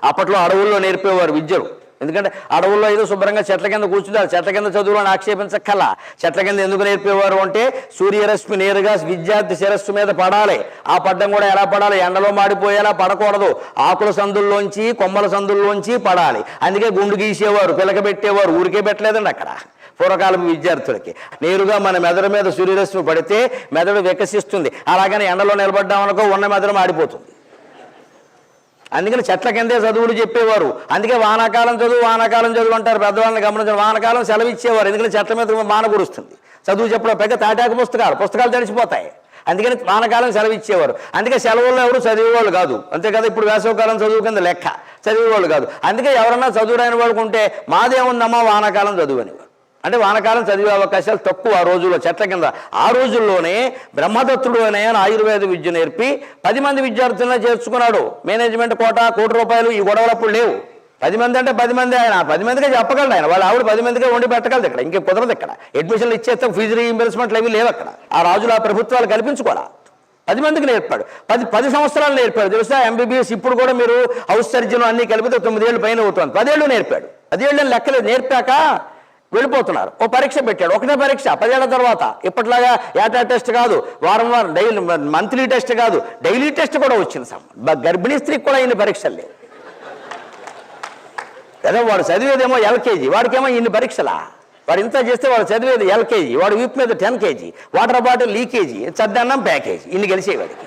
అప్పట్లో అడవుల్లో నేర్పేవారు విద్యలు. ఎందుకంటే అడవుల్లో ఏదో శుభ్రంగా చెట్ల కింద కూర్చుంటారు, చెట్ల కింద చదువులను ఆక్షేపించక్కల. చెట్ల కింద ఎందుకు నేర్పేవారు అంటే సూర్యరశ్మి నేరుగా విద్యార్థి శిరస్సు మీద పడాలి. ఆ పడ్డం కూడా ఎలా పడాలి? ఎండలో మాడిపోయేలా పడకూడదు, ఆకుల సందుల్లోంచి కొమ్మల సందుల్లోంచి పడాలి. అందుకే గుండు గీసేవారు, పిలకబెట్టేవారు. ఊరికే పెట్టలేదండి అక్కడ పూర్వకాలం విద్యార్థులకి. నేరుగా మన మెదడు మీద సూర్యరశ్మి పడితే మెదడు వికసిస్తుంది. అలాగని ఎండలో నిలబడ్డామనుకో ఉన్న మెదడు మాడిపోతుంది. అందుకని చెట్ల కిందే చదువులు చెప్పేవారు. అందుకే వానాకాలం చదువు అంటారు పెద్దవాళ్ళని గమనించారు. వానాకాలం సెలవు ఇచ్చేవారు, ఎందుకంటే చెట్ల మీద వాన కురుస్తుంది. చదువు చెప్పడం పెద్ద తాటాకు పుస్తకాలు తడిచిపోతాయి. అందుకని వానకాలం సెలవు ఇచ్చేవారు. అందుకే సెలవుల్లో ఎవరు చదివేవాళ్ళు కాదు. అంతే కదా, ఇప్పుడు వేసవకాలం చదువు కింద లెక్క, చదివేవాళ్ళు కాదు. అందుకే ఎవరన్నా చదువురాని వాళ్ళకు ఉంటే మాదేముందమ్మా వానాకాలం చదువు అనేవారు. అంటే వానకాలం చదివే అవకాశాలు తక్కువ ఆ రోజుల్లో చెట్ల కింద. ఆ రోజుల్లోనే బ్రహ్మదత్తుడు అనే ఆయుర్వేద విద్య నేర్పి 10 మంది విద్యార్థులను చేర్చుకున్నాడు. మేనేజ్మెంట్ కోటా ₹1,00,00,000 ఈ గొడవలు అప్పుడు లేవు. 10 మంది అంటే 10 మంది, ఆయన 10 మందికే చెప్పగలడు. ఆయన వాళ్ళ ఆవిడ 10 మందికే వండి పెట్టగలదు. ఇక్కడ ఇంకే కుదరదు. ఇక్కడ అడ్మిషన్లు ఇచ్చేస్తే ఫీజు రీఇంబర్స్మెంట్లు అవి లేవు. అక్కడ ఆ రాజులు ఆ ప్రభుత్వాలు కల్పించుకోరా. 10 మందికి నేర్పాడు. 10 సంవత్సరాలు నేర్పాడు. తెలుసా, ఎంబీబీఎస్ ఇప్పుడు కూడా మీరు హౌస్ సర్జన్ అన్ని కలిపితే 9 ఏళ్ళు పైన అవుతుంది. 10 ఏళ్ళు నేర్పాడు. 10 ఏళ్ళు లెక్కలేదు. నేర్పాక వెళ్ళిపోతున్నారు. ఓ పరీక్ష పెట్టాడు, ఒకటే పరీక్ష 10 ఏళ్ల తర్వాత. ఇప్పట్లాగా ఏటా టెస్ట్ కాదు, వారం డైలీ మంత్లీ టెస్ట్ కాదు, డైలీ టెస్ట్ కూడా వచ్చింది. గర్భిణీ స్త్రీకి కూడా ఇన్ని పరీక్షలు లేవు. అదే వాడు చదివేదేమో LKG, వాడికేమో ఇన్ని పరీక్షలా. వాడు ఇంత చేస్తే వాడు చదివేది LKG, వాడు వీపు మీద 10 kg, వాటర్ బాటిల్ లీకేజీ, చద్దన్నం ప్యాకేజీ, ఇన్ని గెలిచేవాడికి.